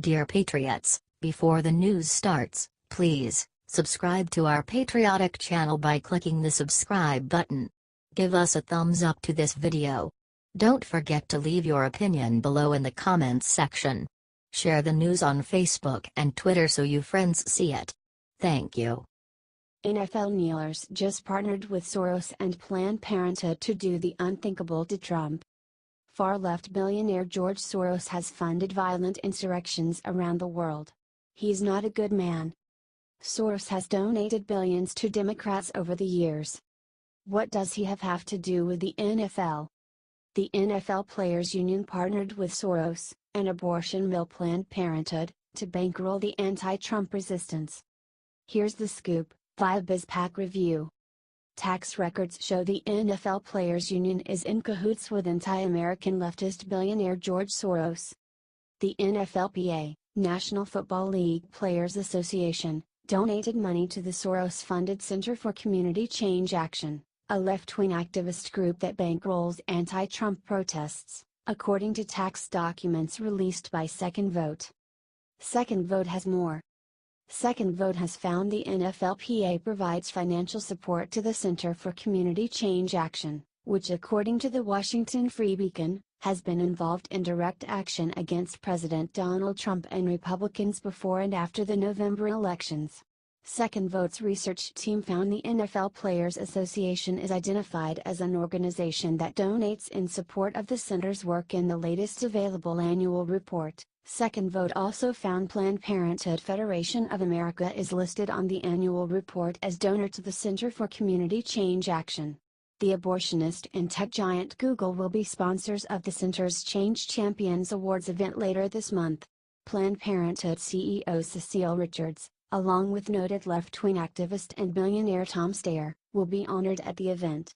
Dear Patriots, before the news starts, please subscribe to our patriotic channel by clicking the subscribe button. Give us a thumbs up to this video. Don't forget to leave your opinion below in the comments section. Share the news on Facebook and Twitter so your friends see it. Thank you. NFL kneelers just partnered with Soros and Planned Parenthood to do the unthinkable to Trump. Far-left billionaire George Soros has funded violent insurrections around the world. He's not a good man. Soros has donated billions to Democrats over the years. What does he have to do with the NFL? The NFL Players Union partnered with Soros, an abortion mill Planned Parenthood, to bankroll the anti-Trump resistance. Here's the scoop, via BizPac review. Tax records show the NFL Players Union is in cahoots with anti-American leftist billionaire George Soros. The NFLPA, National Football League Players Association, donated money to the Soros-funded Center for Community Change Action, a left-wing activist group that bankrolls anti-Trump protests, according to tax documents released by Second Vote. Second Vote has more. Second Vote has found the NFLPA provides financial support to the Center for Community Change Action, which according to the Washington Free Beacon, has been involved in direct action against President Donald Trump and Republicans before and after the November elections. Second Vote's research team found the NFL Players Association is identified as an organization that donates in support of the center's work in the latest available annual report. Second Vote also found Planned Parenthood Federation of America is listed on the annual report as donor to the Center for Community Change Action. The abortionist and tech giant Google will be sponsors of the center's Change Champions Awards event later this month. Planned Parenthood CEO Cecile Richards, along with noted left-wing activist and billionaire Tom Steyer, will be honored at the event.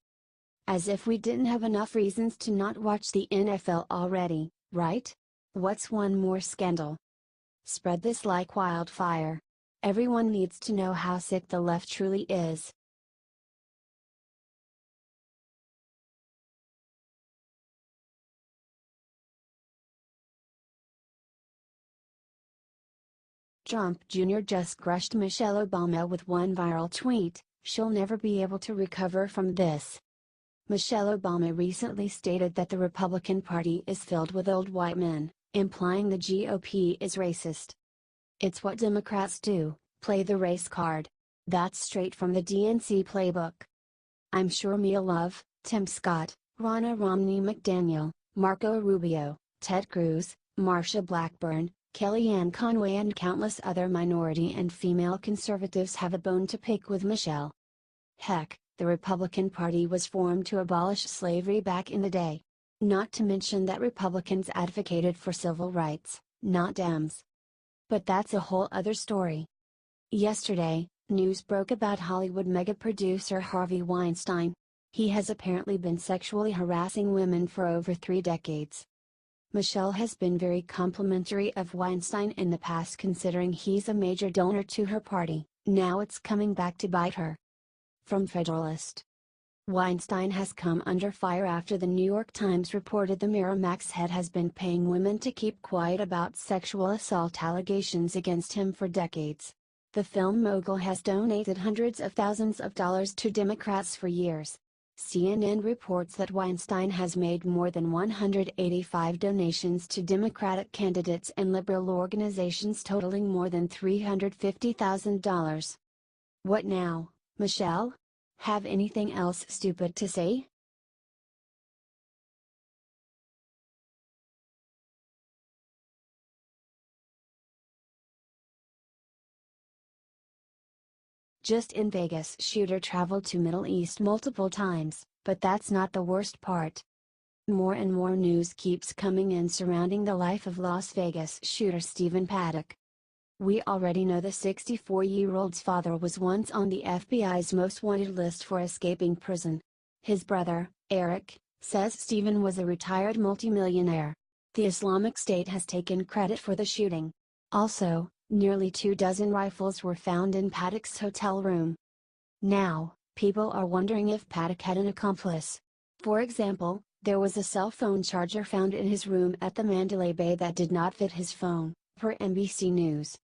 As if we didn't have enough reasons to not watch the NFL already, right? What's one more scandal? Spread this like wildfire. Everyone needs to know how sick the left truly is. Trump Jr. just crushed Michelle Obama with one viral tweet. She'll never be able to recover from this. Michelle Obama recently stated that the Republican Party is filled with old white men, implying the GOP is racist. It's what Democrats do, play the race card. That's straight from the DNC playbook. I'm sure Mia Love, Tim Scott, Ronna Romney McDaniel, Marco Rubio, Ted Cruz, Marsha Blackburn, Kellyanne Conway and countless other minority and female conservatives have a bone to pick with Michelle. Heck, the Republican Party was formed to abolish slavery back in the day. Not to mention that Republicans advocated for civil rights, not Dems. But that's a whole other story. Yesterday, news broke about Hollywood mega producer Harvey Weinstein. He has apparently been sexually harassing women for over 3 decades. Michelle has been very complimentary of Weinstein in the past considering he's a major donor to her party. Now it's coming back to bite her. From Federalist. Weinstein has come under fire after the New York Times reported the Miramax head has been paying women to keep quiet about sexual assault allegations against him for decades. The film mogul has donated hundreds of thousands of dollars to Democrats for years. CNN reports that Weinstein has made more than 185 donations to Democratic candidates and liberal organizations totaling more than $350,000. What now, Michelle? Have anything else stupid to say? Just in Vegas, shooter traveled to Middle East multiple times, but that's not the worst part. More and more news keeps coming in surrounding the life of Las Vegas shooter Stephen Paddock. We already know the 64-year-old's father was once on the FBI's most wanted list for escaping prison. His brother, Eric, says Stephen was a retired multimillionaire. The Islamic State has taken credit for the shooting. Also, nearly 24 rifles were found in Paddock's hotel room. Now, people are wondering if Paddock had an accomplice. For example, there was a cell phone charger found in his room at the Mandalay Bay that did not fit his phone, per NBC News.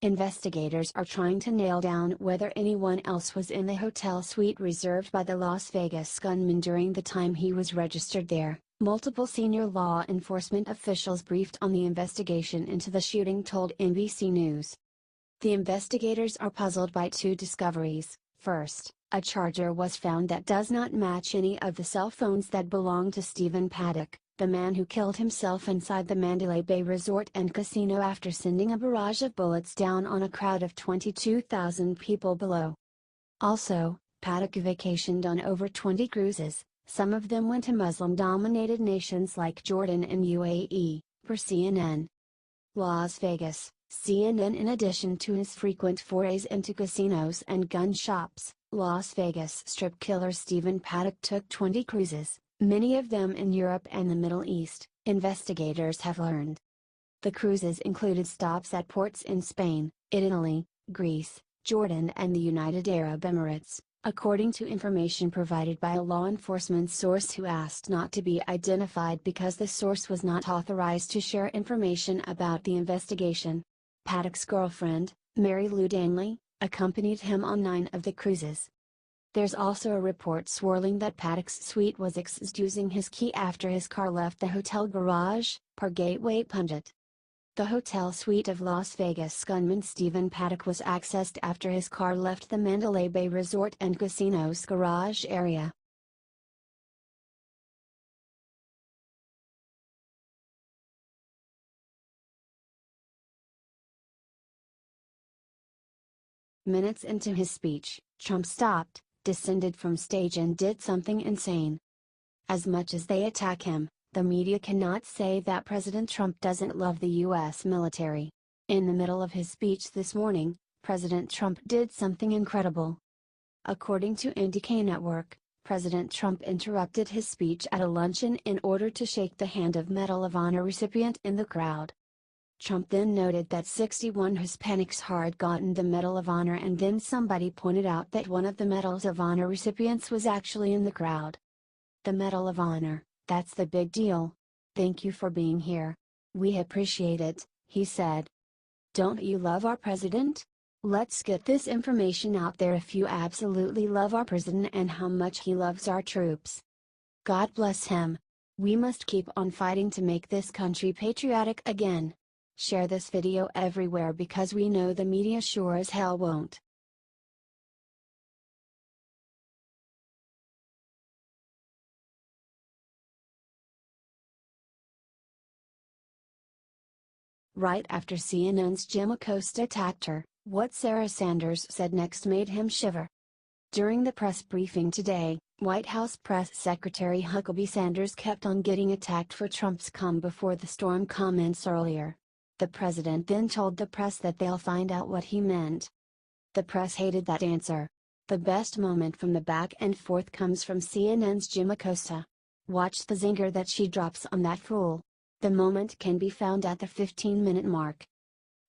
Investigators are trying to nail down whether anyone else was in the hotel suite reserved by the Las Vegas gunman during the time he was registered there. Multiple senior law enforcement officials briefed on the investigation into the shooting told NBC News. The investigators are puzzled by two discoveries. First, a charger was found that does not match any of the cell phones that belonged to Stephen Paddock, the man who killed himself inside the Mandalay Bay Resort and Casino after sending a barrage of bullets down on a crowd of 22,000 people below. Also, Paddock vacationed on over 20 cruises. Some of them went to Muslim-dominated nations like Jordan and UAE, per CNN. Las Vegas, CNN. In addition to his frequent forays into casinos and gun shops, Las Vegas Strip killer Stephen Paddock took 20 cruises, many of them in Europe and the Middle East, investigators have learned. The cruises included stops at ports in Spain, Italy, Greece, Jordan and the United Arab Emirates, according to information provided by a law enforcement source who asked not to be identified because the source was not authorized to share information about the investigation. Paddock's girlfriend, Mary Lou Danley, accompanied him on 9 of the cruises. There's also a report swirling that Paddock's suite was accessed using his key after his car left the hotel garage, per Gateway Pundit. The hotel suite of Las Vegas gunman Stephen Paddock was accessed after his car left the Mandalay Bay Resort and Casino's garage area. Minutes into his speech, Trump stopped, descended from stage and did something insane. As much as they attack him, the media cannot say that President Trump doesn't love the U.S. military. In the middle of his speech this morning, President Trump did something incredible. According to NDK Network, President Trump interrupted his speech at a luncheon in order to shake the hand of Medal of Honor recipient in the crowd. Trump then noted that 61 Hispanics had gotten the Medal of Honor, and then somebody pointed out that one of the Medals of Honor recipients was actually in the crowd. The Medal of Honor, that's the big deal. Thank you for being here. We appreciate it, he said. Don't you love our president? Let's get this information out there if you absolutely love our president and how much he loves our troops. God bless him. We must keep on fighting to make this country patriotic again. Share this video everywhere because we know the media sure as hell won't. Right after CNN's Jim Acosta attacked her, what Sarah Sanders said next made him shiver. During the press briefing today, White House Press Secretary Huckabee Sanders kept on getting attacked for Trump's calm before the storm comments earlier. The president then told the press that they'll find out what he meant. The press hated that answer. The best moment from the back and forth comes from CNN's Jim Acosta. Watch the zinger that she drops on that fool. The moment can be found at the 15-minute mark.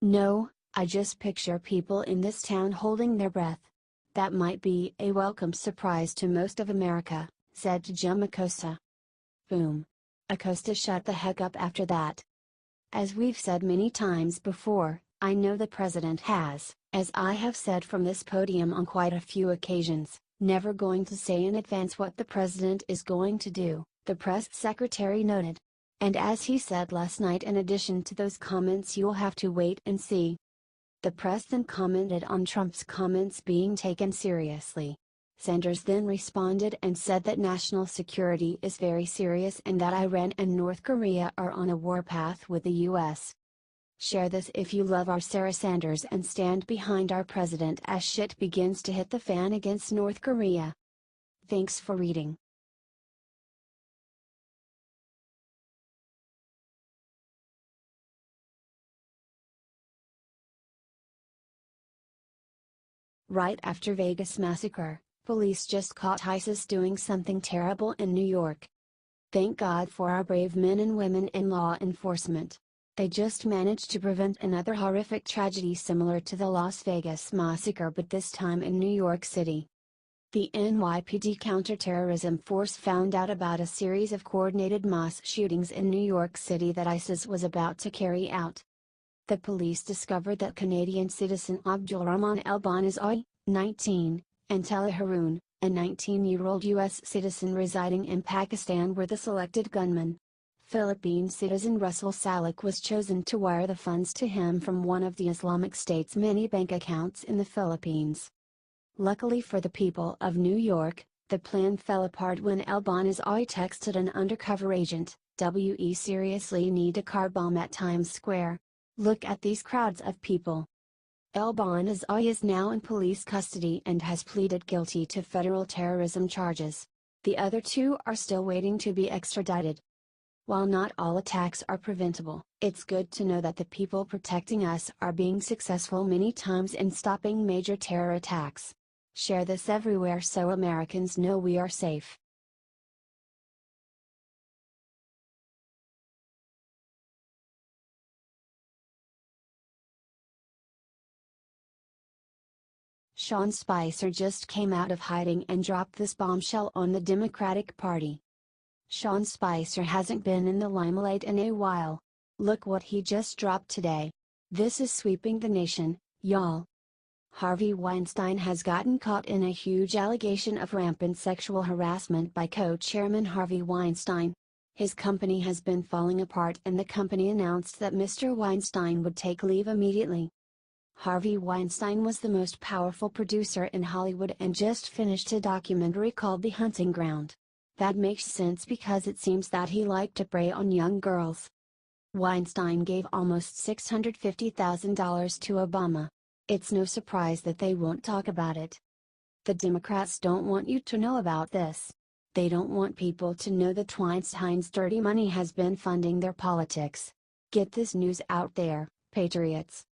No, I just picture people in this town holding their breath. That might be a welcome surprise to most of America, said Jim Acosta. Boom. Acosta shut the heck up after that. As we've said many times before, I know the president has, as I have said from this podium on quite a few occasions, never going to say in advance what the president is going to do, the press secretary noted. And as he said last night, in addition to those comments, you'll have to wait and see. The press then commented on Trump's comments being taken seriously. Sanders then responded and said that national security is very serious and that Iran and North Korea are on a warpath with the U.S. Share this if you love our Sarah Sanders and stand behind our president as shit begins to hit the fan against North Korea. Thanks for reading. Right after Vegas massacre, police just caught ISIS doing something terrible in New York. Thank God for our brave men and women in law enforcement. They just managed to prevent another horrific tragedy similar to the Las Vegas massacre, but this time in New York City. The NYPD counterterrorism force found out about a series of coordinated mass shootings in New York City that ISIS was about to carry out. The police discovered that Canadian citizen Abdulrahman El-Banazai, 19, and Tela Haroon, a 19-year-old U.S. citizen residing in Pakistan were the selected gunmen. Philippine citizen Russell Salek was chosen to wire the funds to him from one of the Islamic State's many bank accounts in the Philippines. Luckily for the people of New York, the plan fell apart when El-Banazai texted an undercover agent, "We seriously need a car bomb at Times Square. Look at these crowds of people." El-Banazai is now in police custody and has pleaded guilty to federal terrorism charges. The other two are still waiting to be extradited. While not all attacks are preventable, it's good to know that the people protecting us are being successful many times in stopping major terror attacks. Share this everywhere so Americans know we are safe. Sean Spicer just came out of hiding and dropped this bombshell on the Democratic Party. Sean Spicer hasn't been in the limelight in a while. Look what he just dropped today. This is sweeping the nation, y'all. Harvey Weinstein has gotten caught in a huge allegation of rampant sexual harassment by co-chairman Harvey Weinstein. His company has been falling apart and the company announced that Mr. Weinstein would take leave immediately. Harvey Weinstein was the most powerful producer in Hollywood and just finished a documentary called The Hunting Ground. That makes sense because it seems that he liked to prey on young girls. Weinstein gave almost $650,000 to Obama. It's no surprise that they won't talk about it. The Democrats don't want you to know about this. They don't want people to know that Weinstein's dirty money has been funding their politics. Get this news out there, patriots.